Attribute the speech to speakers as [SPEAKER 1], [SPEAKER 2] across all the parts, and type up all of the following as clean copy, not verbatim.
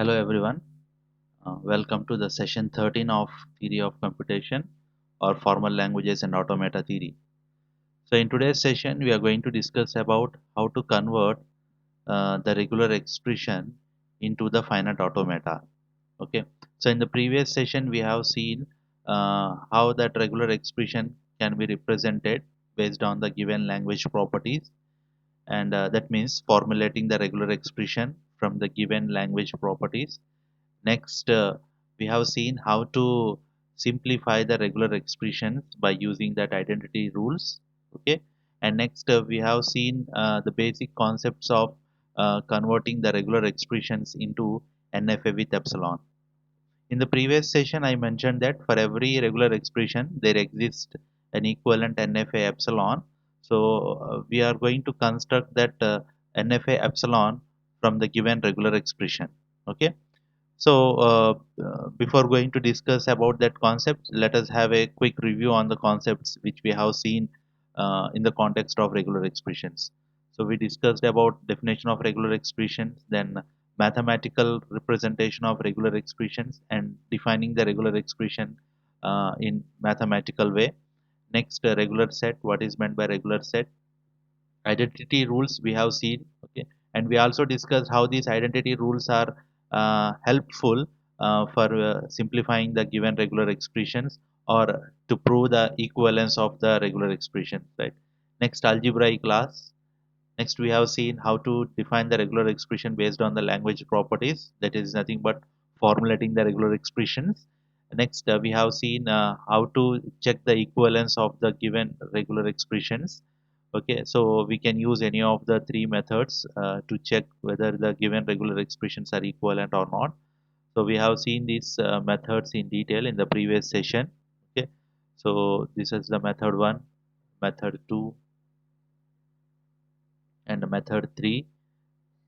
[SPEAKER 1] Hello everyone. Welcome to the session 13 of Theory of Computation or Formal Languages and Automata Theory. So in today's session we are going to discuss about how to convert the regular expression into the finite automata. Okay. So in the previous session we have seen how that regular expression can be represented based on the given language properties, and that means formulating the regular expression from the given language properties. Next, we have seen how to simplify the regular expressions by using that identity rules. Okay, and next we have seen the basic concepts of converting the regular expressions into NFA with epsilon. In the previous session, I mentioned that for every regular expression, there exists an equivalent NFA epsilon. So we are going to construct that NFA epsilon from the given regular expression. Okay. So, before going to discuss about that concept, let us have a quick review on the concepts which we have seen in the context of regular expressions. So, we discussed about definition of regular expressions, then mathematical representation of regular expressions, and defining the regular expression in mathematical way. Next, regular set. What is meant by regular set? Identity rules we have seen. Okay, and we also discussed how these identity rules are helpful for simplifying the given regular expressions or to prove the equivalence of the regular expressions, right? Next, algebraic class. Next, we have seen how to define the regular expression based on the language properties, that is nothing but formulating the regular expressions. Next, we have seen how to check the equivalence of the given regular expressions. Okay, so we can use any of the three methods to check whether the given regular expressions are equivalent or not. So we have seen these methods in detail in the previous session. Okay, so this is the method 1, method 2, and method 3.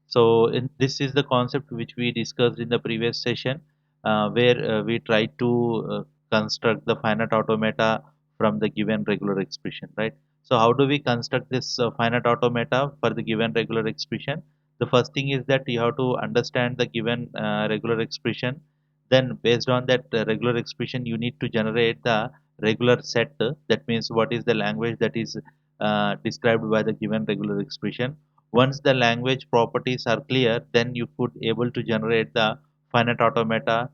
[SPEAKER 1] So this is the concept which we discussed in the previous session, where we tried to construct the finite automata from the given regular expression, right? So how do we construct this finite automata for the given regular expression? The first thing is that you have to understand the given regular expression. Then based on that regular expression, you need to generate the regular set. That means what is the language that is described by the given regular expression. Once the language properties are clear, then you could able to generate the finite automata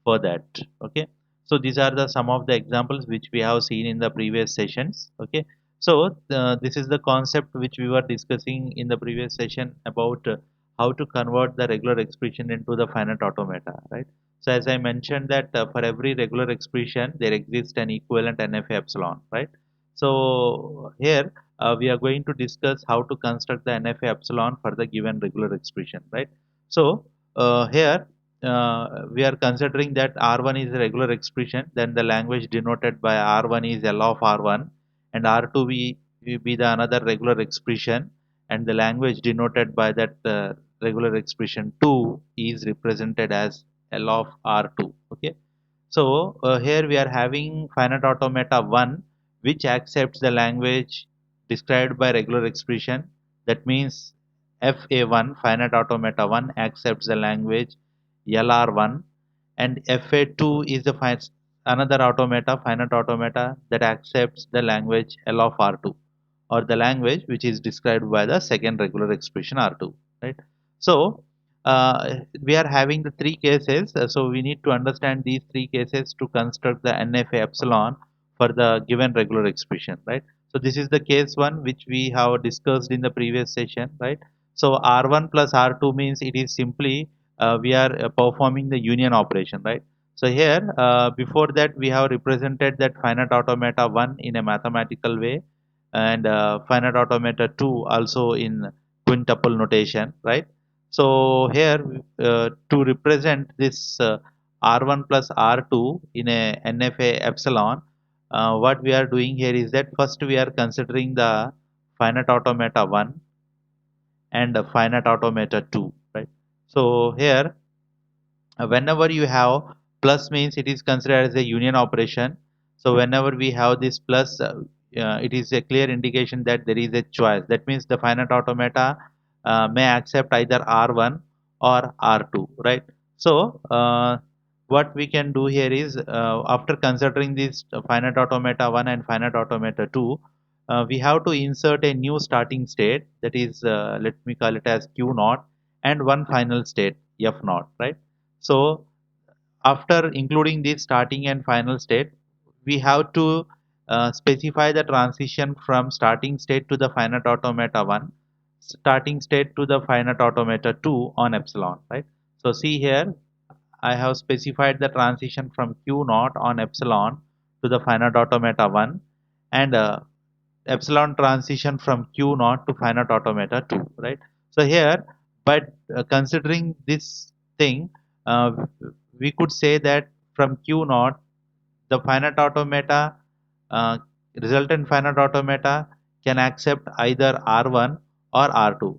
[SPEAKER 1] for that. Okay, so these are the some of the examples which we have seen in the previous sessions. Okay, so this is the concept which we were discussing in the previous session about how to convert the regular expression into the finite automata, right? So as I mentioned that for every regular expression there exists an equivalent NFA epsilon, right? So here we are going to discuss how to construct the NFA epsilon for the given regular expression, right? So here we are considering that R1 is a regular expression, then the language denoted by R1 is L of R1, and R2 will be the another regular expression, and the language denoted by that regular expression 2 is represented as L of R2. Okay, so here we are having finite automata 1 which accepts the language described by regular expression. That means FA1 finite automata 1 accepts the language LR1, and FA2 is the another automata finite automata that accepts the language L of R2, or the language which is described by the second regular expression R2, right? So we are having the three cases, so we need to understand these three cases to construct the NFA epsilon for the given regular expression, right? So this is the case one which we have discussed in the previous session, right? So R1 plus R2 means it is simply we are performing the union operation, right? So here before that we have represented that finite automata 1 in a mathematical way, and finite automata 2 also in quintuple notation, right? So here to represent this R1 plus R2 in a NFA epsilon, what we are doing here is that first we are considering the finite automata 1 and the finite automata 2, right? So here whenever you have plus means it is considered as a union operation. So whenever we have this plus, it is a clear indication that there is a choice. That means the finite automata may accept either R1 or R2, right? So what we can do here is, after considering this finite automata 1 and finite automata 2, we have to insert a new starting state, that is, let me call it as q naught, and one final state f naught, right? So after including this starting and final state, we have to specify the transition from starting state to the finite automata 1, starting state to the finite automata 2 on epsilon, right? So see here, I have specified the transition from q naught on epsilon to the finite automata 1, and epsilon transition from q naught to finite automata 2, right? So here, but considering this thing, uh, we could say that from q naught, the finite automata, uh, resultant finite automata can accept either R1 or R2.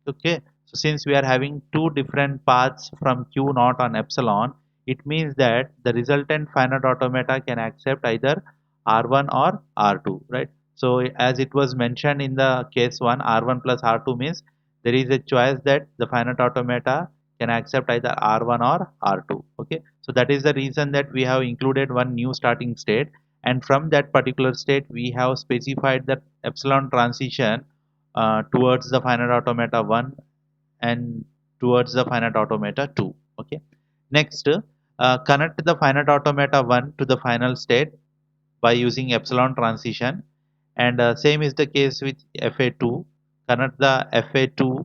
[SPEAKER 1] Okay, so since we are having two different paths from q naught on epsilon, it means that the resultant finite automata can accept either R1 or R2, right? So as it was mentioned in the case 1, R1 plus R2 means there is a choice that the finite automata can accept either R1 or R2. Okay, so that is the reason that we have included one new starting state, and from that particular state we have specified that epsilon transition towards the finite automata 1 and towards the finite automata 2. Okay, next, connect the finite automata 1 to the final state by using epsilon transition, and same is the case with fa2. Connect the fa2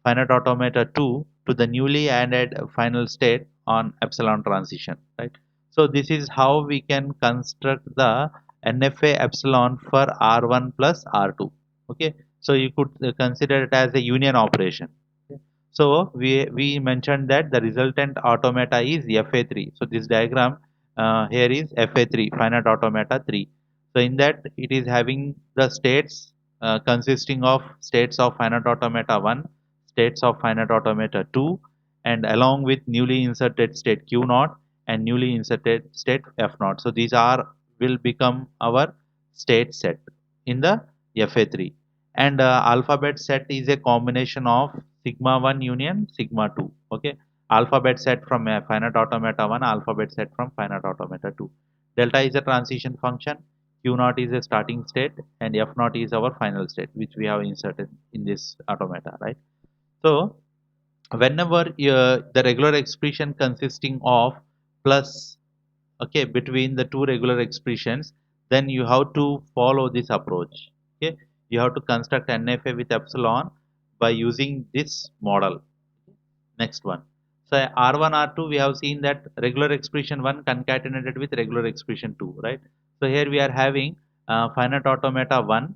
[SPEAKER 1] finite automata 2 to the newly added final state on epsilon transition, right? So this is how we can construct the NFA epsilon for R1 plus R2. Okay, so you could consider it as a union operation. Okay. So we mentioned that the resultant automata is FA3. So this diagram here is FA3, finite automata 3. So in that it is having the states consisting of states of finite automata 1, states of finite automata 2, and along with newly inserted state q naught and newly inserted state f naught. So these are will become our state set in the fa3. And alphabet set is a combination of sigma 1 union sigma 2. Okay, alphabet set from a finite automata 1, alphabet set from finite automata 2. Delta is a transition function, q naught is a starting state, and f naught is our final state which we have inserted in this automata, right? So whenever the regular expression consisting of plus, okay, between the two regular expressions, then you have to follow this approach. Okay, you have to construct NFA with epsilon by using this model. Next one. So R1, R2, we have seen that regular expression 1 concatenated with regular expression 2, right? So here we are having finite automata 1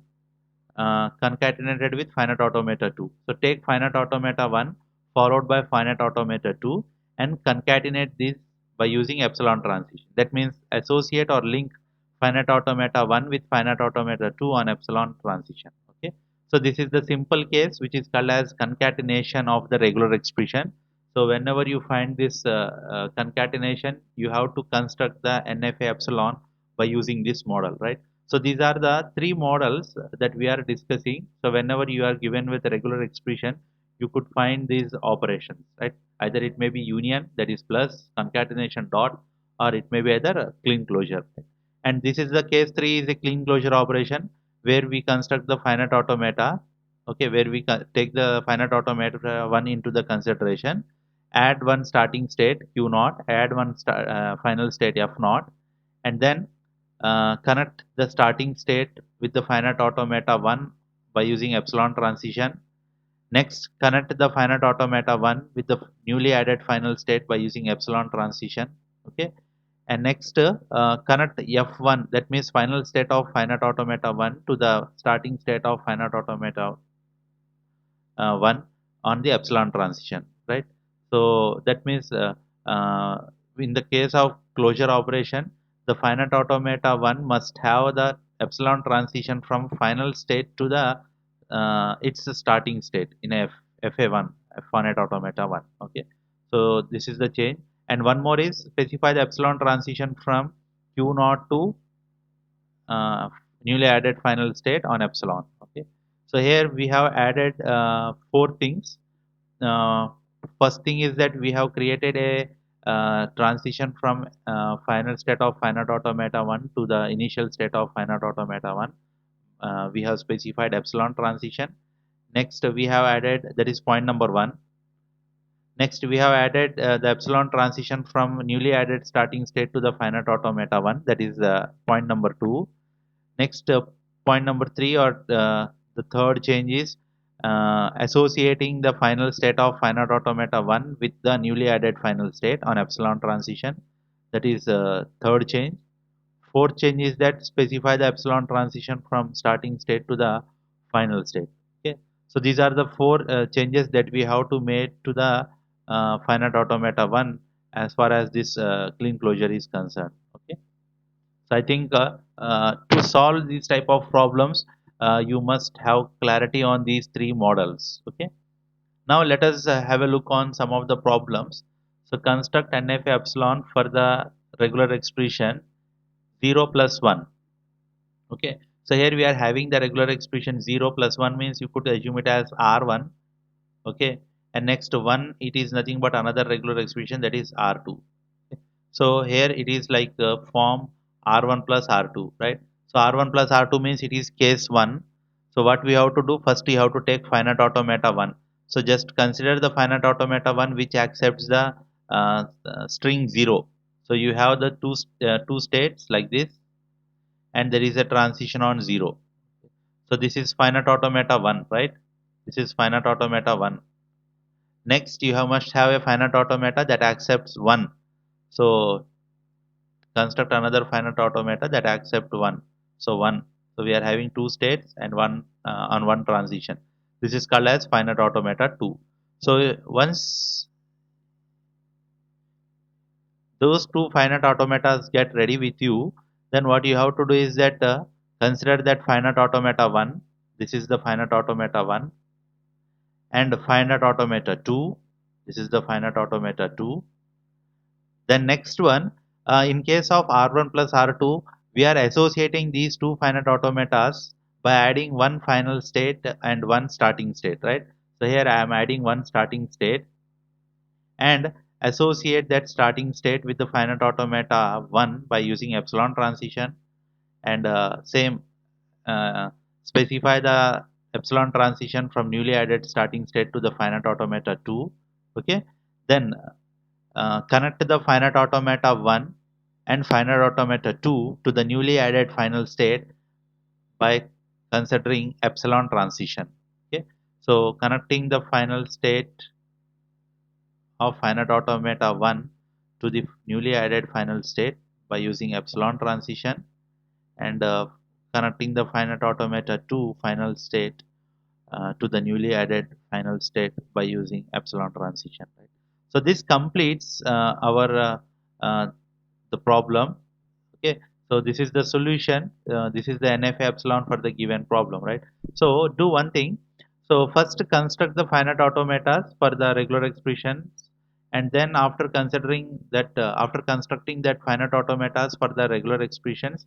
[SPEAKER 1] concatenated with finite automata 2. So take finite automata 1 followed by finite automata 2 and concatenate this by using epsilon transition. That means associate or link finite automata 1 with finite automata 2 on epsilon transition. Okay. So this is the simple case which is called as concatenation of the regular expression. So whenever you find this concatenation, you have to construct the NFA epsilon by using this model, right? So these are the three models that we are discussing. So whenever you are given with a regular expression, you could find these operations, right? Either it may be union, that is plus concatenation dot, or it may be either a clean closure. And this is the case 3 is a clean closure operation where we construct the finite automata. Okay, where we take the finite automata 1 into the consideration, add one starting state q naught, add one final state f naught, and then connect the starting state with the finite automata 1 by using epsilon transition. Next, connect the finite automata 1 with the newly added final state by using epsilon transition. Okay, and next, connect f1, that means final state of finite automata 1 to the starting state of finite automata 1 on the epsilon transition, right? So that means uh, in the case of closure operation, the finite automata 1 must have the epsilon transition from final state to the its starting state in fa1, finite automata 1. Okay, so this is the change. And one more is specify the epsilon transition from q naught to uh, newly added final state on epsilon. Okay, so here we have added four things. first thing is that we have created a transition from final state of finite automata 1 to the initial state of finite automata 1. We have specified epsilon transition. Next, we have added, that is point number 1. Next, we have added the epsilon transition from newly added starting state to the finite automata 1. That is point number 2. Next, point number 3, or the third change is associating the final state of finite automata 1 with the newly added final state on epsilon transition. That is third change. Fourth change is that specify the epsilon transition from starting state to the final state. Okay. So these are the four changes that we have to make to the finite automata 1 as far as this clean closure is concerned. Okay. So I think to solve these type of problems, you must have clarity on these three models. Okay. Now let us have a look on some of the problems. So construct NFA epsilon for the regular expression 0 plus 1. Okay. So here we are having the regular expression 0 plus 1 means you could assume it as R1. Okay. And next 1, it is nothing but another regular expression, that is R2. Okay. So here it is like form R1 plus R2, right? So R1 plus R2 means it is case 1. So what we have to do, first we have to take finite automata 1. So just consider the finite automata 1 which accepts the string 0. So you have the two states like this, and there is a transition on 0. So this is finite automata 1, right? This is finite automata 1. Next, you must have a finite automata that accepts 1. So construct another finite automata that accept 1. So 1. So we are having two states and one on one transition. This is called as finite automata 2. So once those two finite automatas get ready with you, then what you have to do is that consider that finite automata 1. This is the finite automata 1, and finite automata 2. This is the finite automata 2. Then next one, in case of R1 plus R2, we are associating these two finite automatas by adding one final state and one starting state, right? So here I am adding one starting state and associate that starting state with the finite automata 1 by using epsilon transition, and same uh, specify the epsilon transition from newly added starting state to the finite automata 2. Okay. Then connect the finite automata 1 and finite automata 2 to the newly added final state by considering epsilon transition. Okay. So connecting the final state of finite automata 1 to the newly added final state by using epsilon transition, and connecting the finite automata 2 final state to the newly added final state by using epsilon transition. Right? So this completes our the problem. Okay, so this is the solution. This is the NFA epsilon for the given problem, right? So do one thing. So first construct the finite automatas for the regular expressions, and then after considering that, after constructing that finite automatas for the regular expressions,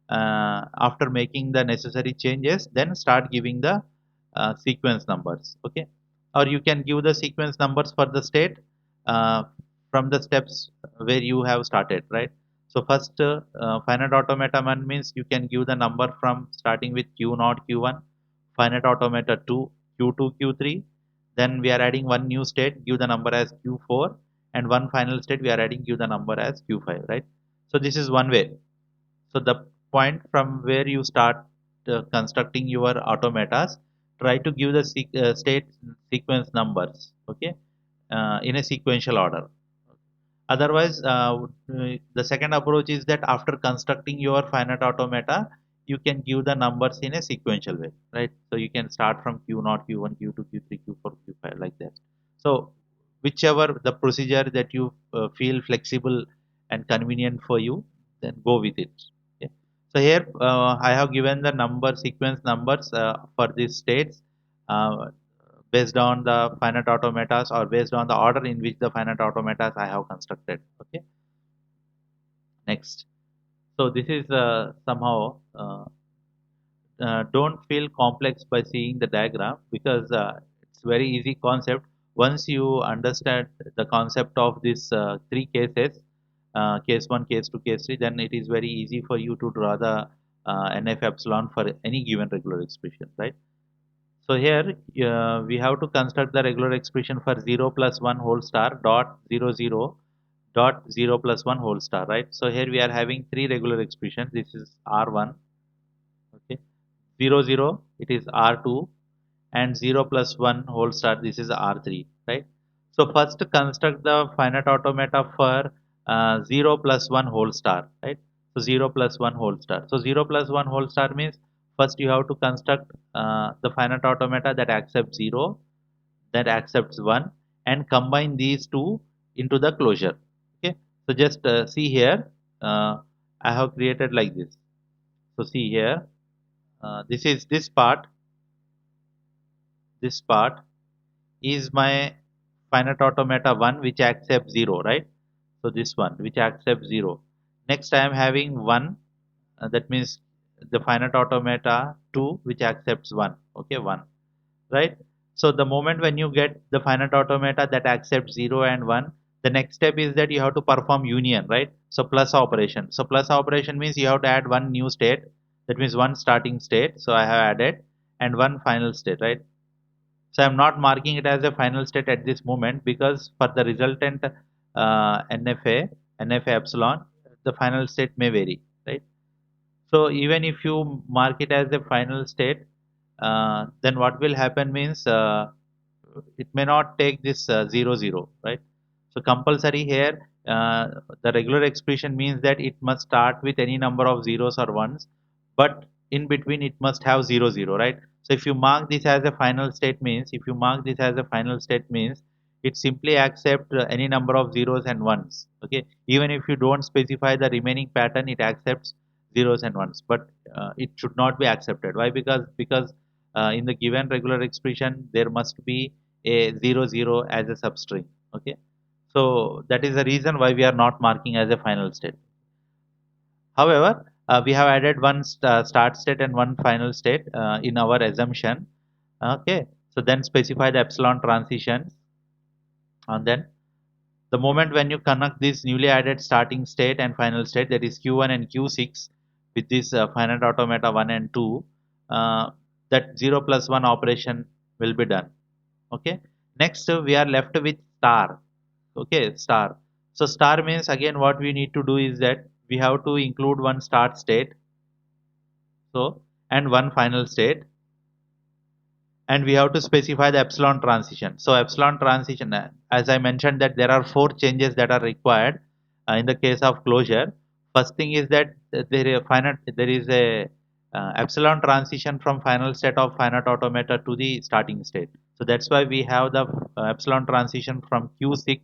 [SPEAKER 1] after making the necessary changes, then start giving the sequence numbers. Okay, or you can give the sequence numbers for the state uh, from the steps where you have started, right? So first, finite automata 1 means you can give the number from starting with q naught q1, finite automata 2 q2 q3. Then we are adding one new state, give the number as q4, and one final state we are adding, give the number as q5, right? So this is one way. So the point from where you start constructing your automatas, try to give the state sequence numbers, okay, in a sequential order. Otherwise, the second approach is that after constructing your finite automata, you can give the numbers in a sequential way, right? So you can start from q0, q1, q2, q3, q4, q5, like that. So whichever the procedure that you feel flexible and convenient for you, then go with it. Okay. So here I have given the number sequence numbers for these states. Uh, Based on the finite automatas, or based on the order in which the finite automatas I have constructed. Okay. Next. So this is somehow don't feel complex by seeing the diagram, because it's very easy concept. once you understand the concept of these three cases, case 1, case 2, case 3, then it is very easy for you to draw the NF epsilon for any given regular expression, right? So here we have to construct the regular expression for 0 plus 1 whole star dot 0 0 dot 0 plus 1 whole star, right? So here we are having three regular expressions. This is R1, okay, 0 0, it is R2, and 0 plus 1 whole star, this is R3, right? So first construct the finite automata for 0 plus 1 whole star, right? So 0 plus 1 whole star. So 0 plus 1 whole star means first you have to construct the finite automata that accepts 0, that accepts 1, and combine these two into the closure. Okay, so just see here, I have created like this. So see here, this is this part is my finite automata 1 which accepts 0, right? So this one which accepts 0. Next I am having 1, that means the finite automata 2 which accepts 1, okay, 1, right? So the moment when you get the finite automata that accepts 0 and 1, the next step is that you have to perform union, right? So plus operation. So plus operation means you have to add one new state, that means one starting state, so I have added, and one final state, right? So I'm not marking it as a final state at this moment because for the resultant NFA epsilon, the final state may vary, right? So even if you mark it as a final state, then what will happen means it may not take this 0 0, right? So compulsory here, the regular expression means that it must start with any number of zeros or ones, but in between it must have 0 0, right? So if you mark this as a final state means, if you mark this as a final state means, it simply accept any number of zeros and ones, okay? Even if you don't specify the remaining pattern, it accepts zeros and ones, but it should not be accepted. Why? Because in the given regular expression there must be a 0 0 as a substring, okay? So that is the reason why we are not marking as a final state. However, we have added one start state and one final state in our assumption, okay? So then specify the epsilon transitions, and then the moment when you connect this newly added starting state and final state, that is q1 and q6, with this finite automata 1 and 2, uh, that 0 plus 1 operation will be done, okay? Next we are left with star, okay, star. So star means again what we need to do is that we have to include one start state, so, and one final state, and we have to specify the epsilon transition. So epsilon transition, as I mentioned, that there are four changes that are required in the case of closure. First thing is that there is a epsilon transition from final state of finite automata to the starting state. So that's why we have the epsilon transition from Q6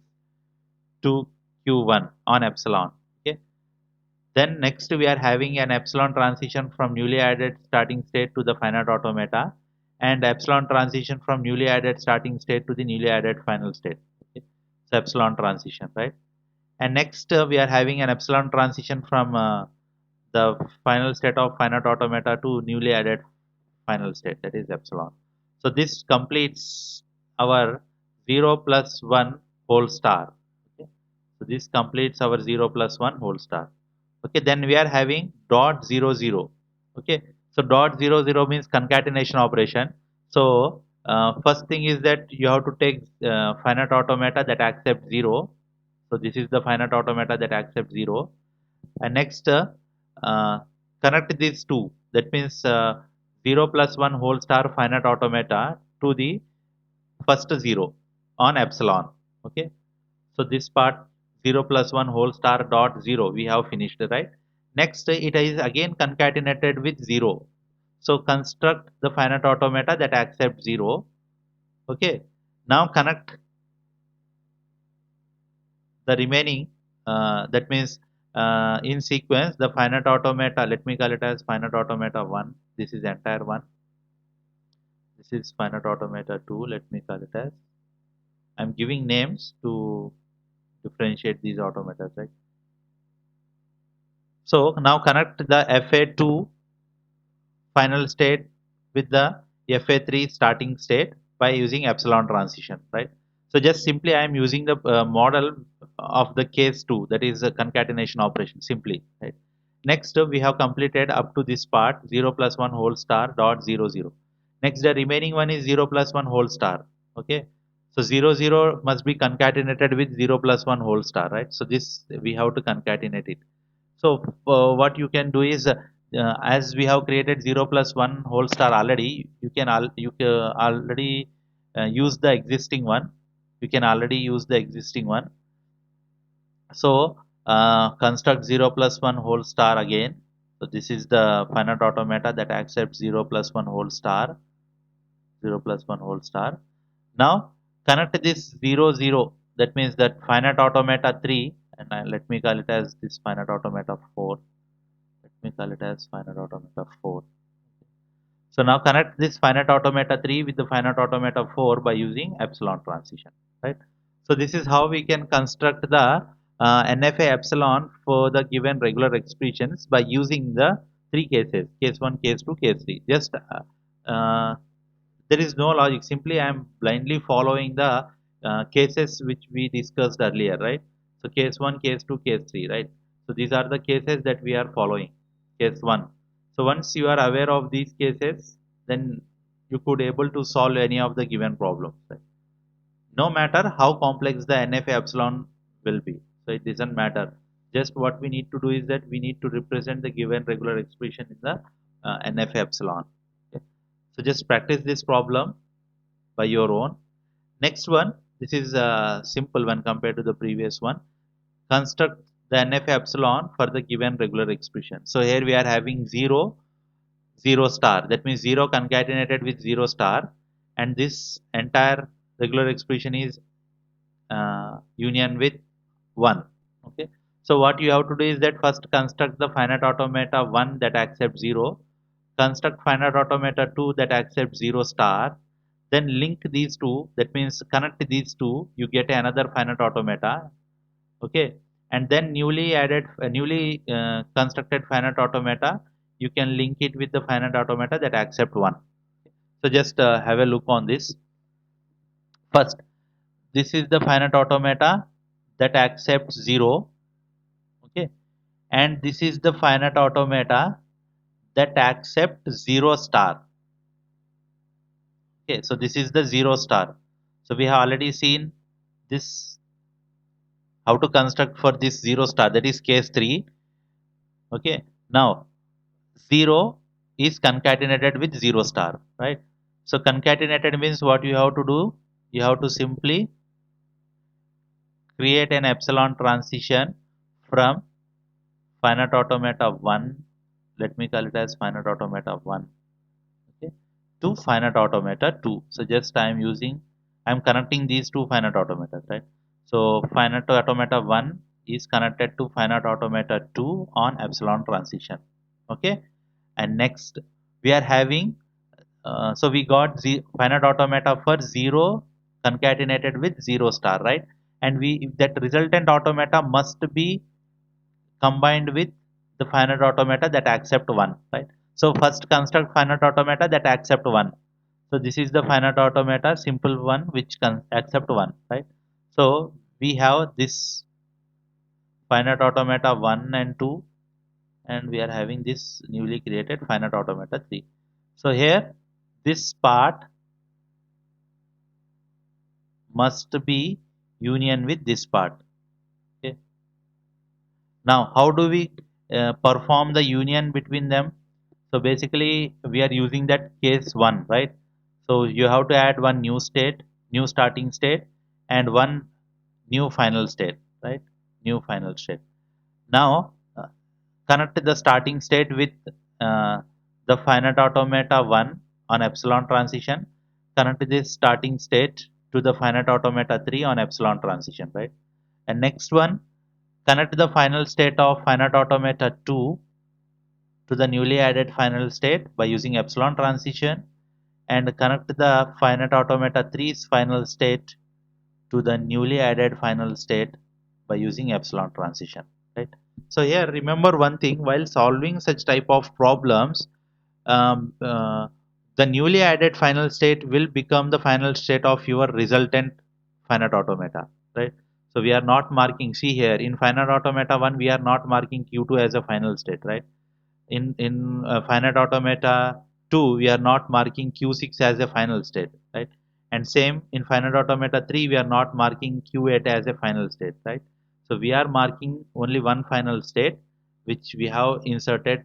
[SPEAKER 1] to Q1 on epsilon. Okay. Then next we are having an epsilon transition from newly added starting state to the finite automata, and epsilon transition from newly added starting state to the newly added final state. Okay. So epsilon transition, right? And next we are having an epsilon transition from the final state of finite automata to newly added final state, that is epsilon. So this completes our 0 plus 1 whole star. Okay. So this completes our 0 plus 1 whole star. Okay, then we are having dot 0 0. Okay, so dot 0 0 means concatenation operation. So first thing is that you have to take finite automata that accept 0. So this is the finite automata that accepts 0. And next uh, connect these two. That means 0 plus 1 whole star finite automata to the first 0 on epsilon. Okay, so this part 0 plus 1 whole star dot 0 we have finished, right? Next it is again concatenated with 0. So construct the finite automata that accepts 0. Okay, now connect the remaining, that means in sequence the finite automata, let me call it as finite automata 1, this is entire one, this is finite automata 2, let me call it as, I'm giving names to differentiate these automatas, right? So now connect the fa2 final state with the fa3 starting state by using epsilon transition, right? So just simply I am using the model of the case 2, that is a concatenation operation simply. Right? Next we have completed up to this part 0 plus 1 whole star dot 0 0. Next the remaining one is 0 plus 1 whole star. Okay. So 0 0 must be concatenated with 0 plus 1 whole star, right? So this we have to concatenate it. So what you can do is as we have created 0 plus 1 whole star already, you can already use the existing one. You can already use the existing one. So construct 0 plus 1 whole star again. So this is the finite automata that accepts 0 plus 1 whole star, 0 plus 1 whole star. Now connect this 0 0. That means that finite automata 3, and let me call it as this finite automata 4. Let me call it as finite automata 4. So now connect this finite automata 3 with the finite automata 4 by using epsilon transition, right? So this is how we can construct the NFA epsilon for the given regular expressions by using the three cases, case 1, case 2, case 3. Just there is no logic. Simply I am blindly following the cases which we discussed earlier, right? So case 1, case 2, case 3, right? So these are the cases that we are following. Case 1. So once you are aware of these cases, then you could able to solve any of the given problems, right? No matter how complex the NFA epsilon will be. So it doesn't matter. Just what we need to do is that we need to represent the given regular expression in the NFA epsilon. Okay. So just practice this problem by your own. Next one, this is a simple one compared to the previous one. Construct the NFA epsilon for the given regular expression. So here we are having 0, 0 star. That means 0 concatenated with 0 star, and this entire regular expression is union with 1. Okay. So what you have to do is that first construct the finite automata 1 that accepts 0, construct finite automata 2 that accepts 0 star, then link these two, that means connect these two, you get another finite automata. Okay. And then newly constructed finite automata, you can link it with the finite automata that accept 1. So just have a look on this. First, this is the finite automata that accepts 0. Okay. And this is the finite automata that accepts 0 star. Okay. So this is the 0 star. So we have already seen this, how to construct for this 0 star, that is case 3. Okay. Now 0 is concatenated with 0 star, right? So concatenated means what you have to do, you have to simply create an epsilon transition from finite automata 1, let me call it as finite automata 1, okay, to finite automata 2. So just I am connecting these two finite automatas, right? So finite automata 1 is connected to finite automata 2 on epsilon transition. Okay. And next we are having so we got finite automata for 0 concatenated with 0 star, right? And we that resultant automata must be combined with the finite automata that accept 1, right? So first construct finite automata that accept 1. So this is the finite automata, simple one, which can accept 1, right? So we have this finite automata 1 and 2, and we are having this newly created finite automata 3. So here this part must be union with this part. Okay. Now how do we perform the union between them? So basically we are using that case 1, right? So you have to add one new state, new starting state, and one new final state, right? New final state. Now connect the starting state with uh, the finite automata 1 on epsilon transition. Connect this starting state to the finite automata 3 on epsilon transition, right? And next one, connect the final state of finite automata 2 to the newly added final state by using epsilon transition, and connect the finite automata 3's final state to the newly added final state by using epsilon transition, right? So here remember one thing, while solving such type of problems, um, uh, the newly added final state will become the final state of your resultant finite automata, right? So we are not marking, see here, in finite automata 1, we are not marking Q2 as a final state, right? In finite automata 2, we are not marking Q6 as a final state, right? And same in finite automata 3, we are not marking Q8 as a final state, right? So we are marking only one final state which we have inserted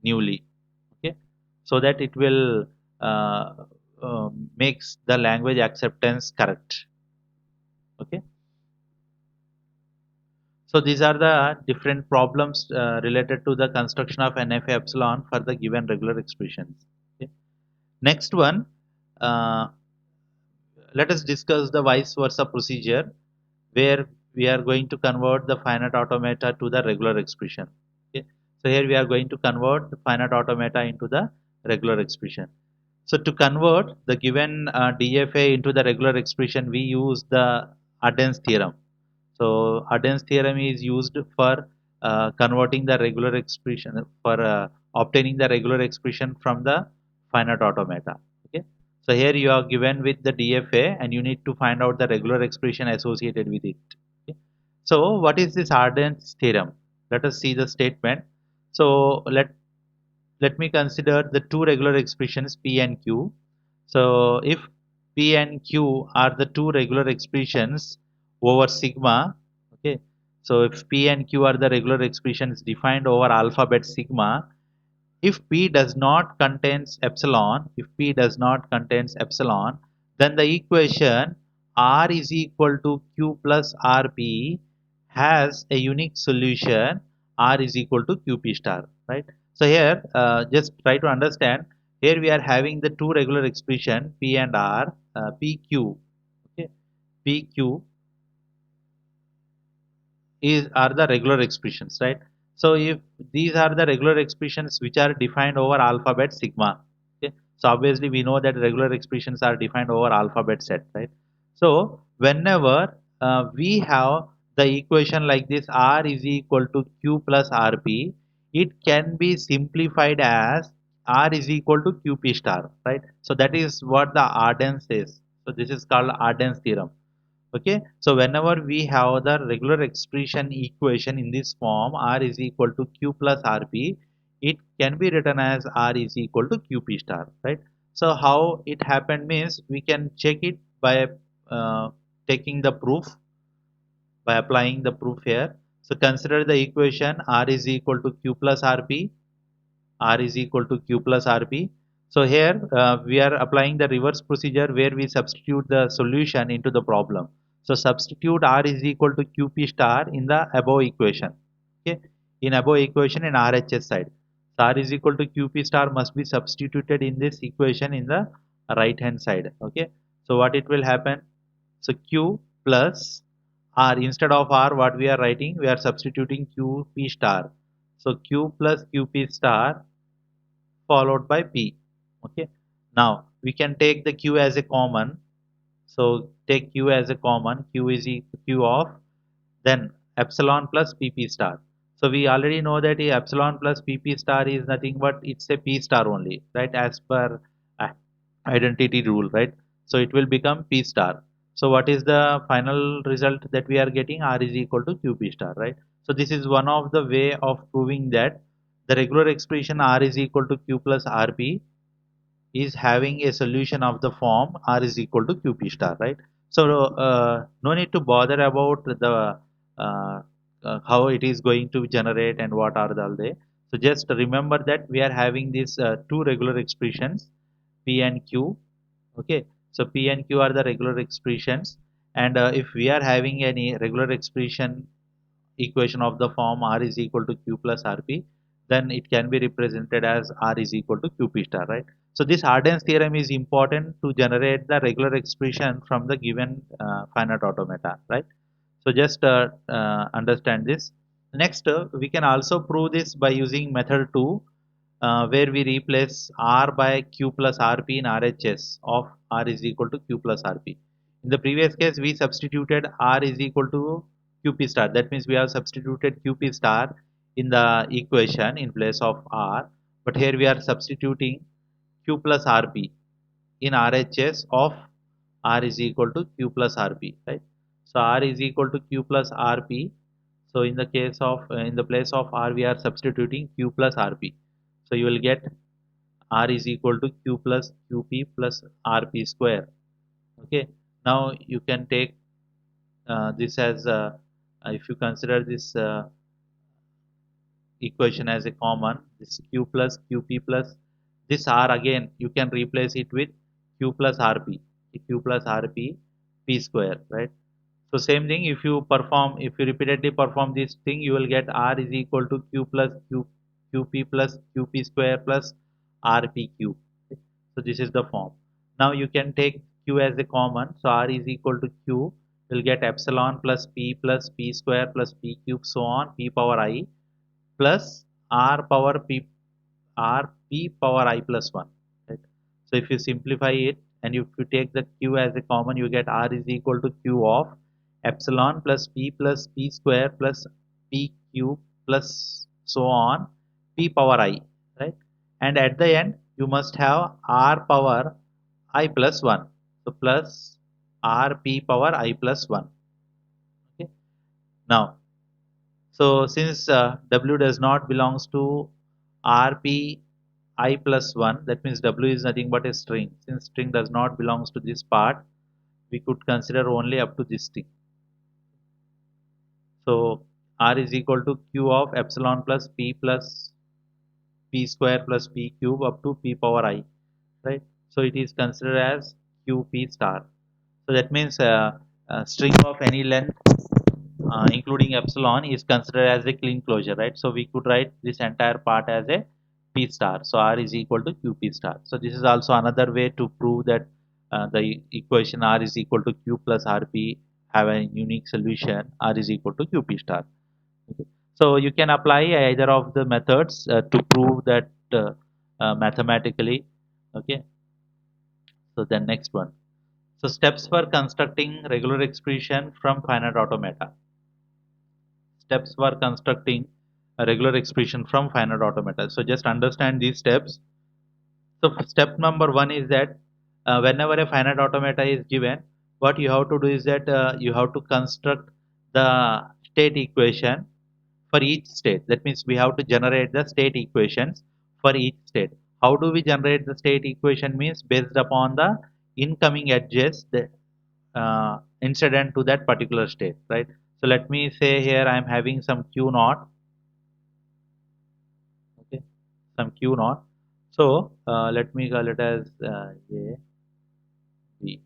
[SPEAKER 1] newly, okay, so that it will uh, makes the language acceptance correct, okay. So these are the different problems related to the construction of NFA epsilon for the given regular expressions. Okay. Next one, uh, let us discuss the vice versa procedure where we are going to convert the finite automata to the regular expression. Okay. So here we are going to convert the finite automata into the regular expression. So to convert the given DFA into the regular expression, we use the Arden's theorem. So Arden's theorem is used for converting the regular expression for obtaining the regular expression from the finite automata. Okay. So here you are given with the DFA and you need to find out the regular expression associated with it. Okay. So what is this Arden's theorem? Let us see the statement. So let me consider the two regular expressions P and Q. So if P and Q are the two regular expressions over sigma, okay. So if P and Q are the regular expressions defined over alphabet sigma, if P does not contains epsilon, if P does not contains epsilon, then the equation R is equal to Q plus RP has a unique solution R is equal to QP star, right? So here, just try to understand. Here we are having the two regular expression P and R, PQ, okay? PQ is are the regular expressions, right? So if these are the regular expressions which are defined over alphabet sigma, okay, so obviously we know that regular expressions are defined over alphabet set, right? So whenever we have the equation like this, R is equal to Q plus RP, it can be simplified as R is equal to QP star, right? So that is what the Arden says. So this is called Arden's theorem. Okay, so whenever we have the regular expression equation in this form, R is equal to Q plus RP, it can be written as R is equal to QP star, right? So how it happened means we can check it by uh, taking the proof, by applying the proof here. So consider the equation R is equal to Q plus RP, R is equal to Q plus RP. So here we are applying the reverse procedure where we substitute the solution into the problem. So substitute R is equal to QP star in the above equation. Okay, in above equation in RHS side. So R is equal to QP star must be substituted in this equation in the right hand side. Okay, so what it will happen? So Q plus R, instead of R, what we are writing? We are substituting QP star. So Q plus QP star followed by P. Okay. Now we can take the Q as a common. So take Q as a common. Q is Q of then epsilon plus PP star. So we already know that epsilon plus PP star is nothing but it's a P star only, right? As per uh, identity rule, right? So it will become P star. So what is the final result that we are getting? R is equal to QP star, right? So this is one of the way of proving that the regular expression R is equal to Q plus RP is having a solution of the form R is equal to QP star, right? So no need to bother about the how it is going to generate and what are the all they. So just remember that we are having these two regular expressions P and Q. Okay, so P and Q are the regular expressions, and if we are having any regular expression equation of the form R is equal to Q plus RP, then it can be represented as R is equal to QP star, right? So this Arden's theorem is important to generate the regular expression from the given finite automata, right? So just understand this. Next, we can also prove this by using method 2, where we replace R by Q plus RP in RHS of R is equal to Q plus RP. In the previous case, we substituted R is equal to QP star. That means we have substituted QP star in the equation in place of R. But here we are substituting Q plus RP in RHS of R is equal to Q plus RP, right? So R is equal to Q plus RP. So in the case of in the place of R, we are substituting Q plus RP. So you will get R is equal to Q plus QP plus RP square. Okay. Now you can take this as if you consider this equation as a common, this q plus qp plus this r, again you can replace it with q plus rp, q plus rp p square, right? So same thing, if you perform, if you repeatedly perform this thing, you will get r is equal to q plus qp plus qp square plus rp cube. So this is the form. Now you can take q as a common, so r is equal to q, will get epsilon plus p square plus p cube, so on p power I plus r power p, r p power I plus 1, right? So if you simplify it and if you take the q as a common, you get r is equal to q of epsilon plus p square plus p cube plus so on p power I, right? And at the end you must have r power I plus 1, so plus r p power I plus 1. Okay. Now, so since W does not belongs to RP I plus 1, that means W is nothing but a string. Since string does not belongs to this part, we could consider only up to this thing. So R is equal to Q of epsilon plus P square plus P cube up to P power I, right? So it is considered as QP star. So that means string of any length including epsilon is considered as a clean closure, right? So we could write this entire part as a P star. So R is equal to QP star. So this is also another way to prove that the equation R is equal to Q plus RP have a unique solution. R is equal to QP star. Okay. So you can apply either of the methods to prove that mathematically. Okay. So then next one. So steps for constructing regular expression from finite automata. Steps for constructing a regular expression from finite automata. So just understand these steps. So step number one is that whenever a finite automata is given, what you have to do is that you have to construct the state equation for each state. That means we have to generate the state equations for each state. How do we generate the state equation? Means based upon the incoming edges that incident to that particular state, right? So let me say here I am having some q naught, okay, some q naught. So let me call it as a b.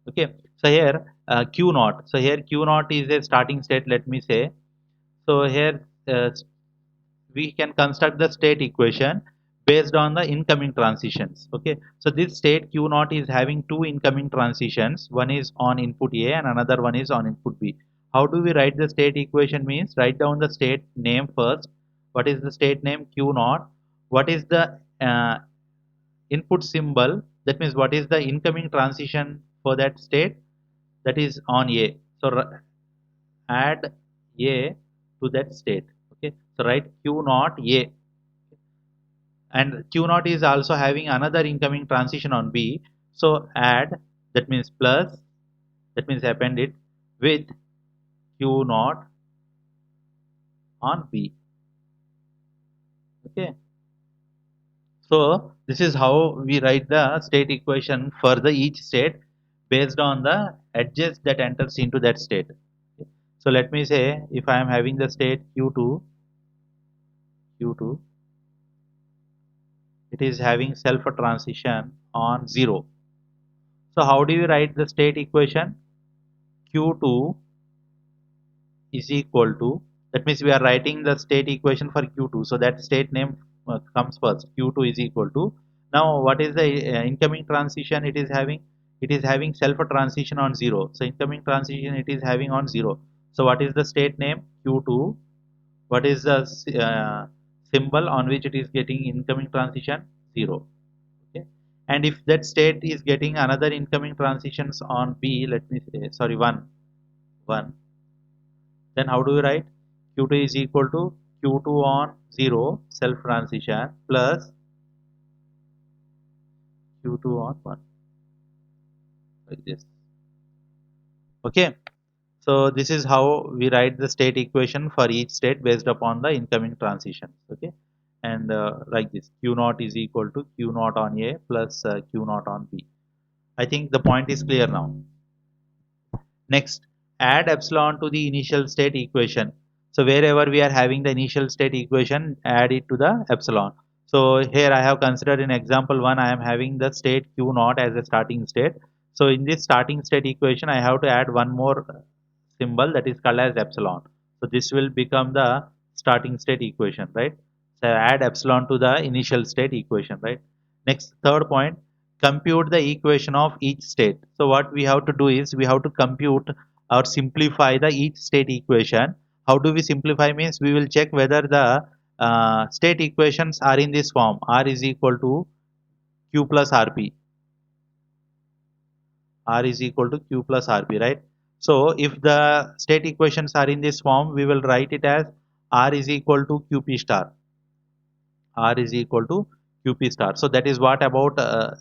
[SPEAKER 1] Okay, so here q naught. So here q naught is a starting state. Let me say. So here we can construct the state equation based on the incoming transitions. Okay, so this state q naught is having two incoming transitions. One is on input A and another one is on input B. How do we write the state equation? Means write down the state name first. What is the state name? Q naught. What is the input symbol? That means what is the incoming transition for that state? That is on A. So add A to that state. Okay, so write q naught A, and q naught is also having another incoming transition on B. So add, that means plus, that means append it with q naught on B. Okay, so this is how we write the state equation for the each state based on the edges that enters into that state. Okay. So let me say if I am having the state q2, it is having self transition on 0. So how do you write the state equation? Q2 is equal to, that means we are writing the state equation for q2, so that state name comes first. Q2 is equal to, now what is the incoming transition it is having self transition on 0, so incoming transition it is having on 0. So what is the state name? Q2. What is the symbol on which it is getting incoming transition? 0. Okay, and if that state is getting another incoming transitions on B, let me say sorry 1, then how do we write? Q2 is equal to Q2 on 0 self transition plus q2 on 1, like this. Okay. So this is how we write the state equation for each state based upon the incoming transitions. Okay, and like this, q naught is equal to q naught on A plus q naught on B. I think the point is clear now. Next, add epsilon to the initial state equation. So wherever we are having the initial state equation, add it to the epsilon. So here I have considered in example 1, I am having the state q naught as a starting state. So in this starting state equation, I have to add one more symbol that is called as epsilon. So this will become the starting state equation, right? So add epsilon to the initial state equation, right? Next, third point, compute the equation of each state. So what we have to do is we have to compute or simplify the each state equation. How do we simplify? Means we will check whether the state equations are in this form: r is equal to q plus rp, r is equal to q plus rp, right? So if the state equations are in this form, we will write it as r is equal to qp star, r is equal to qp star. So that is what about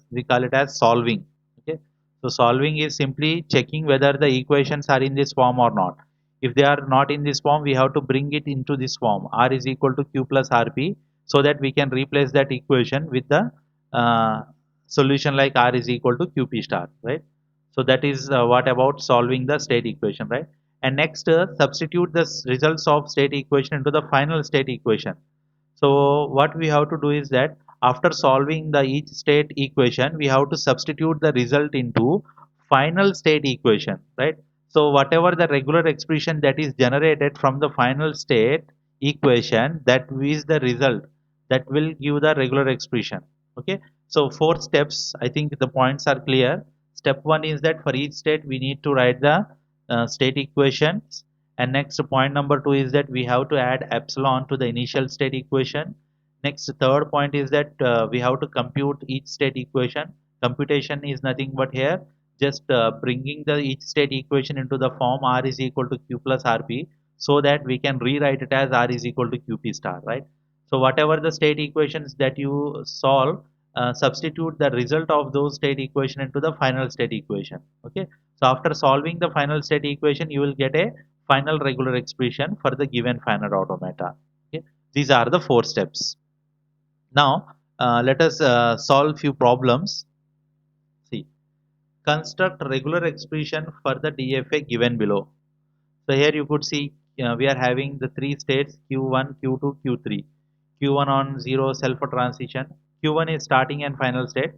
[SPEAKER 1] we call it as solving. Okay, so solving is simply checking whether the equations are in this form or not. If they are not in this form, we have to bring it into this form, r is equal to q plus rp, so that we can replace that equation with the uh, solution like r is equal to qp star, right? So that is what about solving the state equation, right? And next, substitute the results of state equation into the final state equation. So what we have to do is that after solving the each state equation, we have to substitute the result into final state equation, right? So whatever the regular expression that is generated from the final state equation, that is the result that will give the regular expression. Okay. So four steps. I think the points are clear. Step one is that for each state we need to write the state equations, and next point number two is that we have to add epsilon to the initial state equation. Next, third point is that we have to compute each state equation. Computation is nothing but here just bringing the each state equation into the form r is equal to q plus rp, so that we can rewrite it as r is equal to qp star, right? So whatever the state equations that you solve, substitute the result of those state equation into the final state equation. Okay. So after solving the final state equation, you will get a final regular expression for the given finite automata. Okay. These are the four steps. Now, let us solve few problems. See, construct regular expression for the DFA given below. So here you could see we are having the three states Q1, Q2, Q3. Q1 on 0 self transition. Q1 is starting and final state.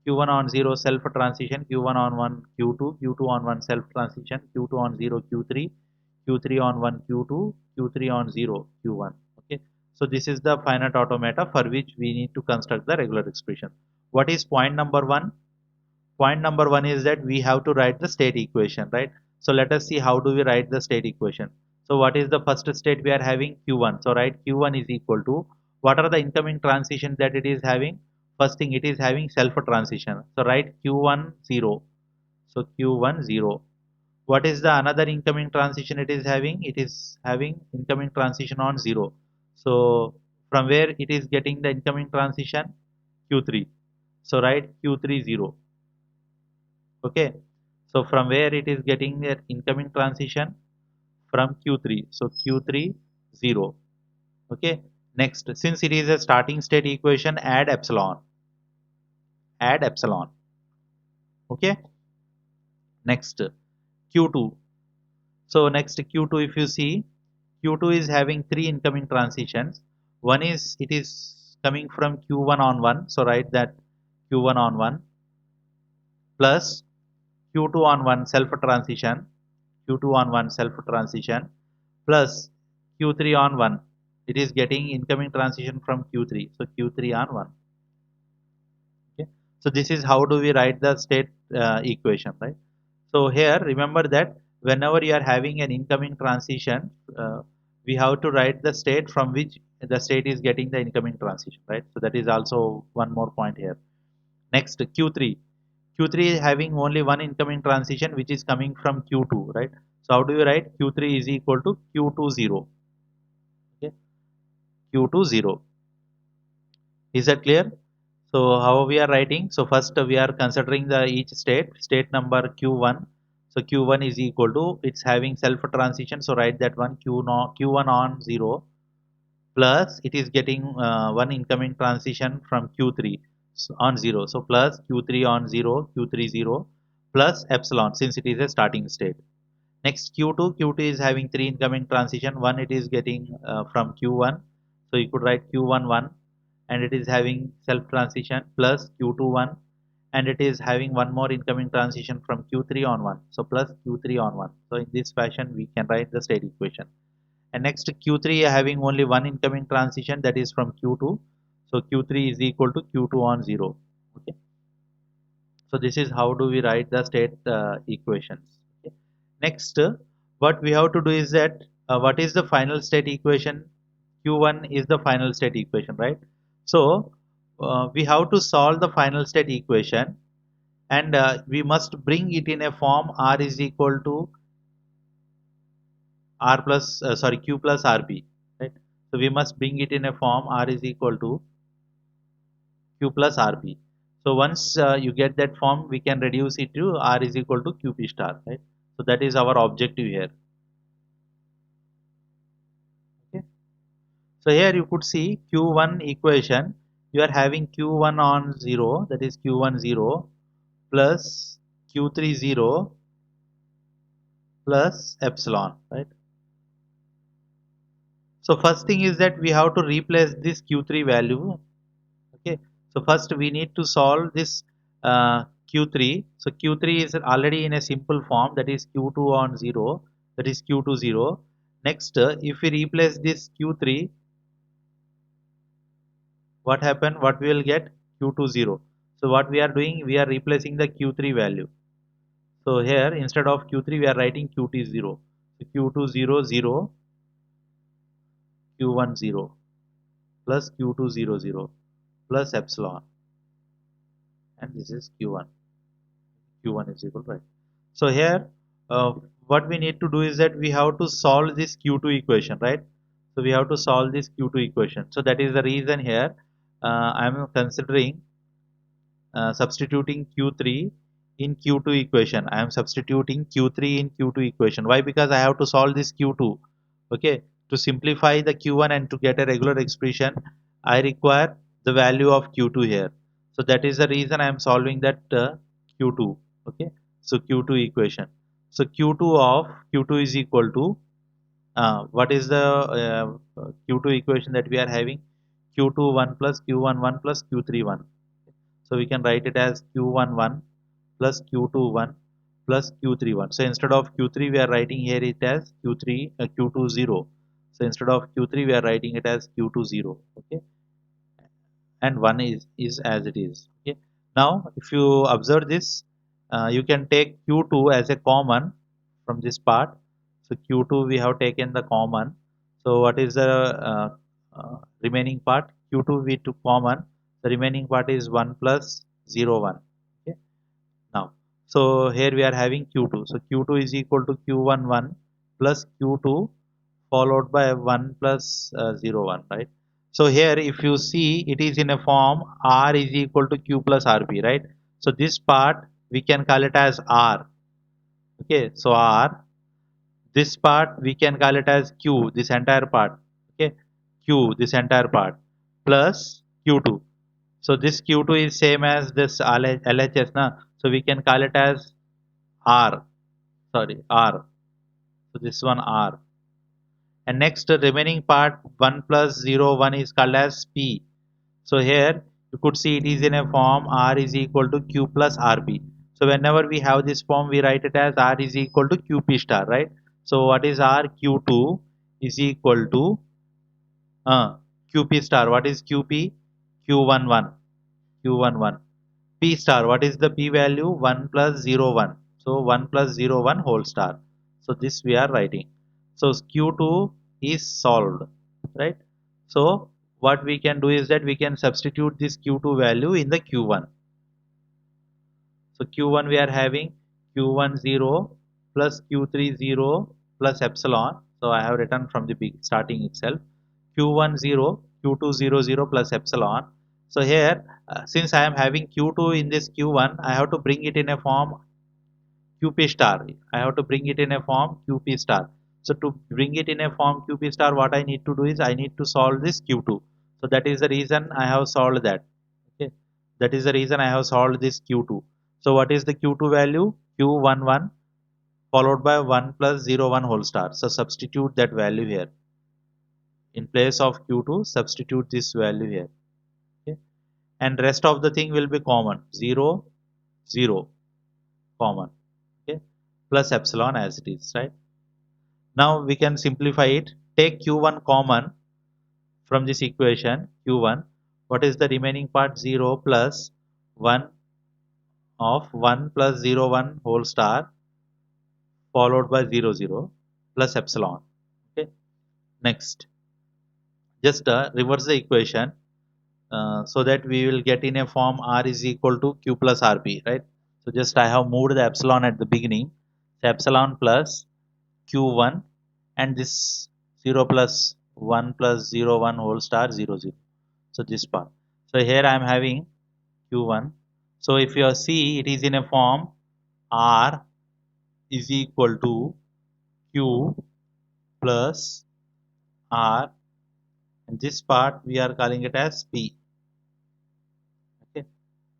[SPEAKER 1] Q1 on 0 self transition. Q1 on 1 Q2. Q2 on 1 self transition. Q2 on 0 Q3. Q3 on 1 Q2. Q3 on 0 Q1. Okay. So this is the finite automata for which we need to construct the regular expression. What is point number one? Point number one is that we have to write the state equation, right? So let us see how do we write the state equation. So what is the first state we are having? Q1. So write Q1 is equal to, what are the incoming transitions that it is having? First thing, it is having self transition. So write Q1 0. So Q1 0. What is the another incoming transition it is having? It is having incoming transition on 0. So from where it is getting the incoming transition? Q3. So write Q3 0. Okay. So from where it is getting an incoming transition? From Q3. So Q3 0. Okay. Next, since it is a starting state equation, add epsilon. Add epsilon. Okay. Next, Q2. So next Q2, if you see, Q2 is having three incoming transitions. One is it is coming from Q1 on 1. So write that Q1 on 1 plus Q2 on 1 self transition, Q2 on 1 self transition plus Q3 on 1. It is getting incoming transition from Q3. So Q3 on 1. Okay. So this is how do we write the state equation, right? So here remember that whenever you are having an incoming transition, we have to write the state from which the state is getting the incoming transition, right? So that is also one more point here. Next, Q3. Q3 is having only one incoming transition which is coming from Q2, right? So how do you write? Q3 is equal to Q2 0. Okay. Q2 0. Is that clear? So how we are writing? So first we are considering the each state number q1. So q1 is equal to, it's having self transition. So write that one q no, q1 on 0 plus it is getting one incoming transition from q3 on 0. So plus q3 on 0, q3 0 plus epsilon since it is a starting state. Next q2 is having three incoming transition. One it is getting from q1, so you could write q1 1, and it is having self transition plus q2 1, and it is having one more incoming transition from q3 on 1, so plus q3 on 1. So in this fashion we can write the state equation. And next q3 having only one incoming transition, that is from q2, so q3 is equal to q2 on 0. Okay, so this is how do we write the state equations. Okay. Next, what we have to do is that what is the final state equation? Q1 is the final state equation, right? So we have to solve the final state equation, and we must bring it in a form r is equal to r plus sorry q plus rb, right? So we must bring it in a form r is equal to q plus rb. So once you get that form, we can reduce it to r is equal to qp star, right? So that is our objective here. Okay. So here you could see q1 equation. You are having q1 on 0, that is q1 0 plus q3 0 plus epsilon, right? So first thing is that we have to replace this q3 value. Okay, so first we need to solve this q3. So q3 is already in a simple form, that is q2 on 0, that is q2 0. Next, if we replace this q3, what happen? What we will get? q2 0. So what we are doing? We are replacing the q3 value. So here instead of q3 we are writing qt 0. So q2 0 0, q1 0 plus q2 0 0 plus epsilon, and this is q1. q1 is equal, right? So here what we need to do is that we have to solve this q2 equation, right? So we have to solve this q2 equation. So that is the reason here I am considering substituting q3 in q2 equation. I am substituting q3 in q2 equation. Why? Because I have to solve this q2. Okay, to simplify the q1 and to get a regular expression, I require the value of q2 here. So that is the reason I am solving that q2. Okay, so q2 equation. So q2 is equal to what is the q2 equation that we are having? q2 1 plus q1 1 plus q3 1. So we can write it as q1 1 plus q2 1 plus q3 1. So instead of q3 we are writing here it as q2 0. So instead of q3 we are writing it as q2 0. Okay, and 1 is as it is. Okay, now if you observe this, you can take q2 as a common from this part. So q2 we have taken the common. So what is the remaining part? q2 we took common. The remaining part is 1 plus 0 1. Okay, now so here we are having q2. So q2 is equal to q1 1 plus q2 followed by 1 plus 0 1, right? So here if you see, it is in a form r is equal to q plus rb, right? So this part we can call it as r. Okay, so r, this part we can call it as q, this entire part. Okay, q, this entire part plus q2. So this q2 is same as this LHS na, so we can call it as r, sorry, r. So this one r. And next remaining part 1 plus 0 1 is called as p. So here you could see it is in a form r is equal to q plus rb. So whenever we have this form, we write it as r is equal to qp star, right? So what is r? q2 is equal to qp star. What is qp? q11, q11. P star, what is the p value? 1 plus 0 1. So 1 plus 0 1 whole star. So this we are writing. So q2 is solved, right? So what we can do is that we can substitute this q2 value in the q1. So q1 we are having q1 0 plus q3 0 plus epsilon. So I have written from the starting itself q1 0, q2 0 0 plus epsilon. So here, since I am having Q2 in this Q1, I have to bring it in a form QP star. I have to bring it in a form QP star. So to bring it in a form QP star, what I need to do is I need to solve this Q2. So that is the reason I have solved that. Okay, that is the reason I have solved this Q2. So what is the Q2 value? Q11 followed by 1 plus 0 1 whole star. So substitute that value here. In place of Q2, substitute this value here. Okay, and rest of the thing will be common. 0 0 common. Okay, plus epsilon as it is, right? Now we can simplify it. Take q1 common from this equation q1. What is the remaining part? 0 plus 1 of 1 plus 0 1 whole star followed by 0 0 plus epsilon. Okay. Next, just reverse the equation so that we will get in a form r is equal to q plus rp, right? So just I have moved the epsilon at the beginning. So epsilon plus q1 and this 0 plus 1 plus 0 1 whole star 0 0. So this part. So here I am having q1. So if you see, it is in a form r is equal to q plus r, and this part we are calling it as p. Okay.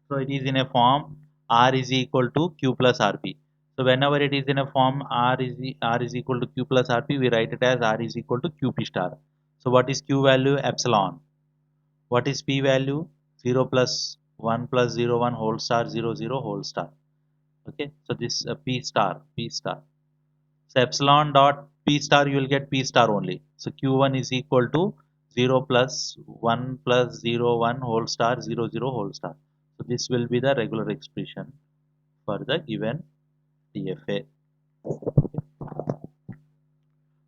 [SPEAKER 1] So it is in a form r is equal to q plus rp. So whenever it is in a form r is equal to q plus rp, we write it as r is equal to qp star. So what is q value? Epsilon. What is p value? 0 plus 1 plus 0 1 whole star 0 0 whole star. Okay, so this p star. So epsilon dot p star, you will get p star only. So q1 is equal to 0 plus 1 plus 0 1 whole star 0 0 whole star. So this will be the regular expression for the given DFA.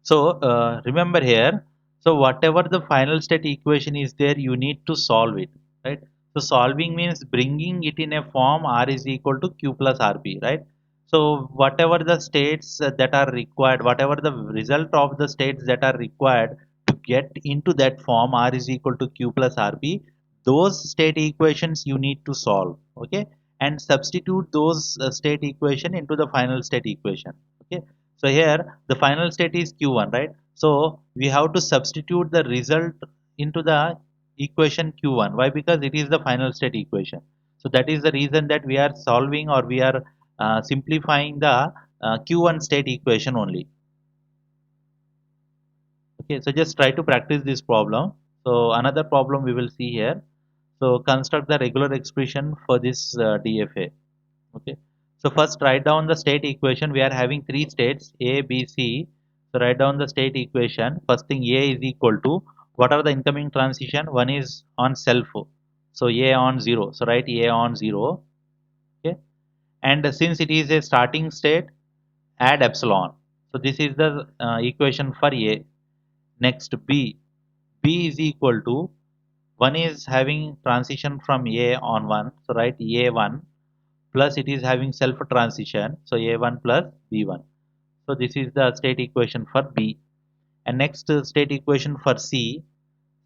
[SPEAKER 1] So remember here, so whatever the final state equation is there, you need to solve it, right? So solving means bringing it in a form r is equal to q plus rp, right? So whatever the states that are required, whatever the result of the states that are required to get into that form r is equal to q plus rp, those state equations you need to solve, okay? And substitute those state equation into the final state equation, okay? So here the final state is q1, right? So we have to substitute the result into the equation q1. Why? Because it is the final state equation. So that is the reason that we are solving, or we are simplifying the q1 state equation only. Okay, so just try to practice this problem. So another problem we will see here. So construct the regular expression for this DFA. Okay, so first write down the state equation. We are having three states A, B, C. So write down the state equation. First thing, A is equal to, what are the incoming transition? One is on self, so A on 0. So write A on 0. Okay, and since it is a starting state, add epsilon. So this is the equation for A. Next, B is equal to, one is having transition from A on 1. So write A1 plus it is having self transition, so a1 plus b1. So this is the state equation for B. And next state equation for C.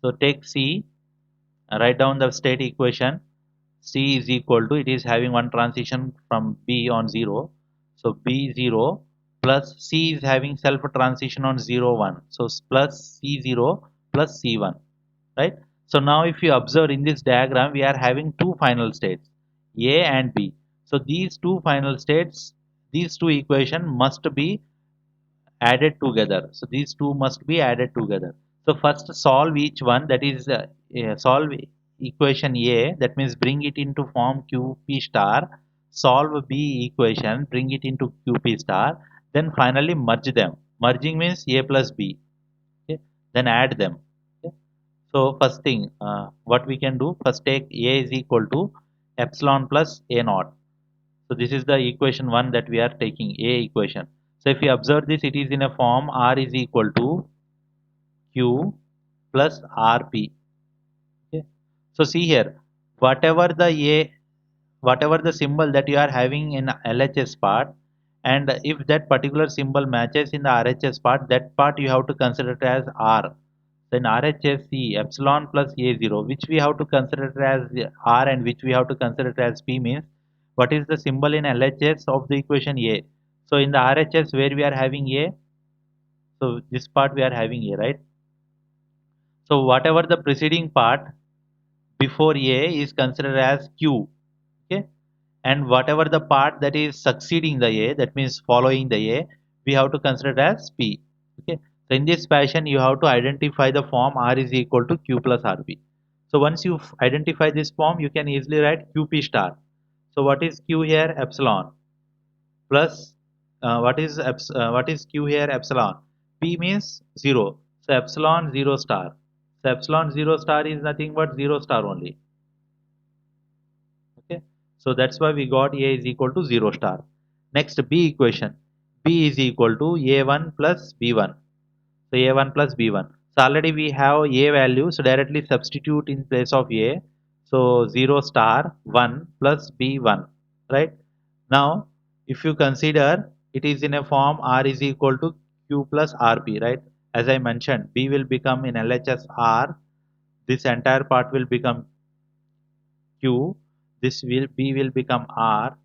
[SPEAKER 1] So take C, write down the state equation. C is equal to, it is having one transition from B on 0, so B0 plus C is having self transition on 0 1, so plus C0 plus C1, right? So now if you observe in this diagram, we are having two final states, A and B. So these two final states, these two equation must be added together. So these two must be added together. So first solve each one, that is solve equation A, that means bring it into form QP star, solve B equation, bring it into QP star, then finally merge them. Merging means A plus B. Okay? Then add them. Okay? So first thing, what we can do, first take A is equal to epsilon plus A naught. So this is the equation 1 that we are taking, A equation. So if you observe this, it is in a form R is equal to Q plus RP. Okay. So see here, whatever the A, whatever the symbol that you are having in LHS part, and if that particular symbol matches in the RHS part, that part you have to consider it as R. Then RHS epsilon plus A0, which we have to consider it as R and which we have to consider it as P, means what is the symbol in LHS of the equation A. So in the RHS where we are having A, so this part we are having A, right? So whatever the preceding part before A is considered as Q, okay? And whatever the part that is succeeding the A, that means following the A, we have to consider it as P, okay? So in this fashion, you have to identify the form R is equal to Q plus RP. So once you identify this form, you can easily write QP star. So what is Q here? Epsilon plus what is Q here? Epsilon. P means 0. So epsilon 0 star. So epsilon 0 star is nothing but 0 star only. Okay, so that's why we got A is equal to 0 star. Next, B equation. B is equal to A1 plus B1. So A1 plus B1. So already we have A value, so directly substitute in place of A. So 0 star 1 plus B1, right? Now, if you consider it is in a form R is equal to Q plus RP, right? As I mentioned, B will become in LHS R. This entire part will become Q. This will B will become R.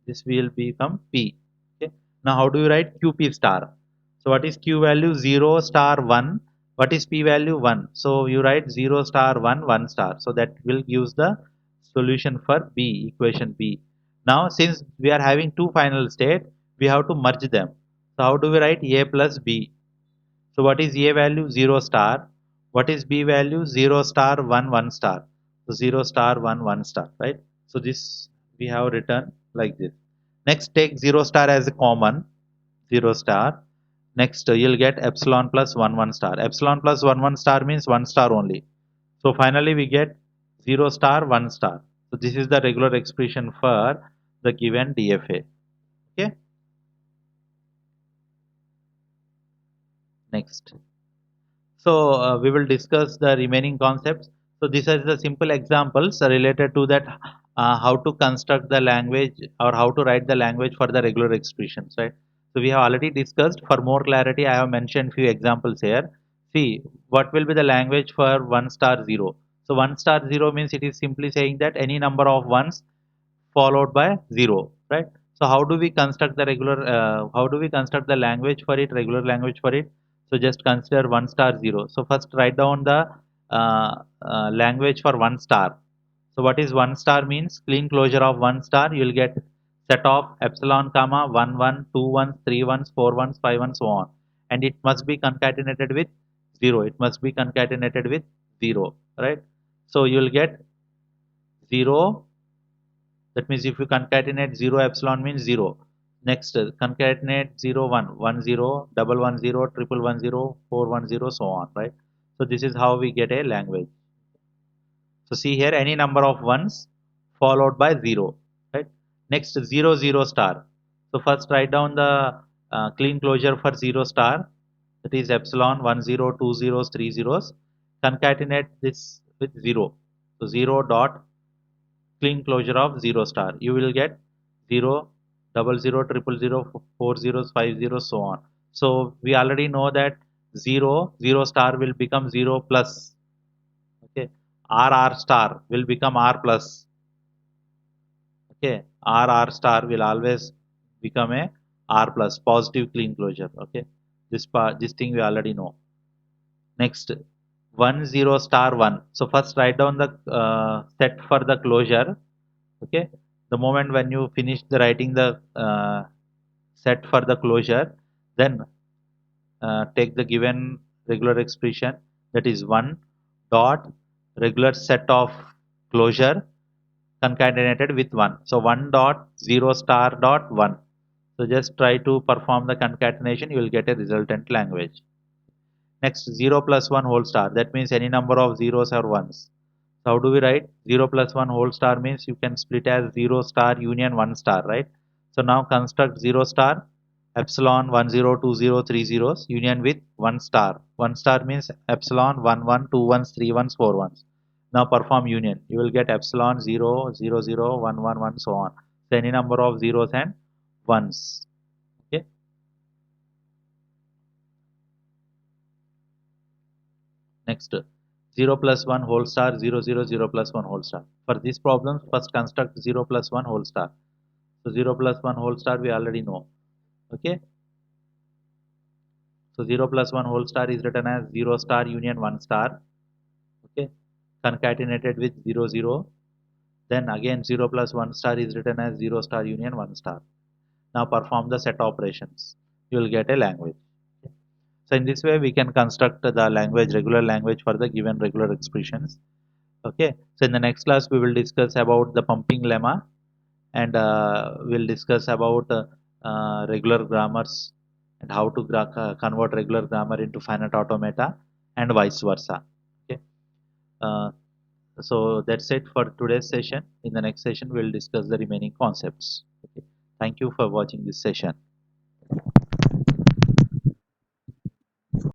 [SPEAKER 1] This will become P. Okay. Now, how do you write QP star? So, what is Q value? 0 star 1. What is P value? 1. So, you write 0 star 1, 1 star. So, that will give the solution for B, equation B. Now, since we are having two final state, we have to merge them. So, how do we write A plus B? So, what is A value? 0 star. What is B value? 0 star 1, 1 star. So, 0 star 1, 1 star, right? So, this we have written like this. Next, take 0 star as a common, 0 star. Next, you'll get epsilon plus 1, 1 star. Epsilon plus 1, 1 star means 1 star only. So, finally, we get 0 star 1 star. So, this is the regular expression for the given DFA. Okay, next. So we will discuss the remaining concepts. So these are the simple examples related to that how to construct the language or how to write the language for the regular expressions, right? So we have already discussed. For more clarity, I have mentioned few examples here. See, what will be the language for 1 star 0? So 1 star 0 means it is simply saying that any number of ones followed by 0, right? So how do we construct the how do we construct the language for it, regular language for it? So just consider 1 star 0. So first write down the language for 1 star. So what is 1 star means? Clean closure of 1 star, you will get set of epsilon comma 1 1 2 ones 3 ones 4 ones 5 ones so on, and it must be concatenated with 0. It must be concatenated with 0, right? So you will get 0. That means if you concatenate 0 epsilon means 0. Next, concatenate 0 1 1 0 double 1 0 triple 1 0 4 1 0 so on, right? So this is how we get a language. So see here any number of ones followed by 0, right? Next 0 0 star. So first write down the clean closure for 0 star, that is epsilon 1 0 2 zeros 3 zeros. Concatenate this with 0. So 0 dot clean closure of 0 star. You will get 0, double 0, triple 0, 4 zeros, 5 zeros, so on. So we already know that 0, 0 star will become 0 plus. Okay. R star will become R plus. Okay. R star will always become a R plus, positive clean closure. Okay. This thing we already know. Next, 1 0 star 1. So first write down the set for the closure. Okay, the moment when you finish the writing the set for the closure, then take the given regular expression, that is 1 dot regular set of closure concatenated with 1. So 1 dot 0 star dot 1. So just try to perform the concatenation, you will get a resultant language. Next, 0 plus 1 whole star, that means any number of zeros or ones. So how do we write? 0 plus 1 whole star means you can split as 0 star union 1 star, right? So now construct 0 star epsilon 1 0 2 0 3 zeros union with 1 star. 1 star means epsilon 1 1 2 ones 3 ones 4 ones. Now perform union. You will get epsilon 0 0 0 1 1 1 so on. So any number of zeros and ones. Okay. Next, 0 plus 1 whole star, 0, 0, 0 plus 1 whole star. For this problem, first construct 0 plus 1 whole star. So 0 plus 1 whole star we already know. Okay. So 0 plus 1 whole star is written as 0 star union 1 star. Okay. Concatenated with 0, 0. Then again 0 plus 1 star is written as 0 star union 1 star. Now perform the set operations. You will get a language. So in this way we can construct the language, regular language for the given regular expressions. Okay. So in the next class we will discuss about the pumping lemma, and we'll discuss about regular grammars and how to convert regular grammar into finite automata and vice versa. Okay. Uh, so that's it for today's session. In the next session we'll discuss the remaining concepts. Okay. Thank you for watching this session.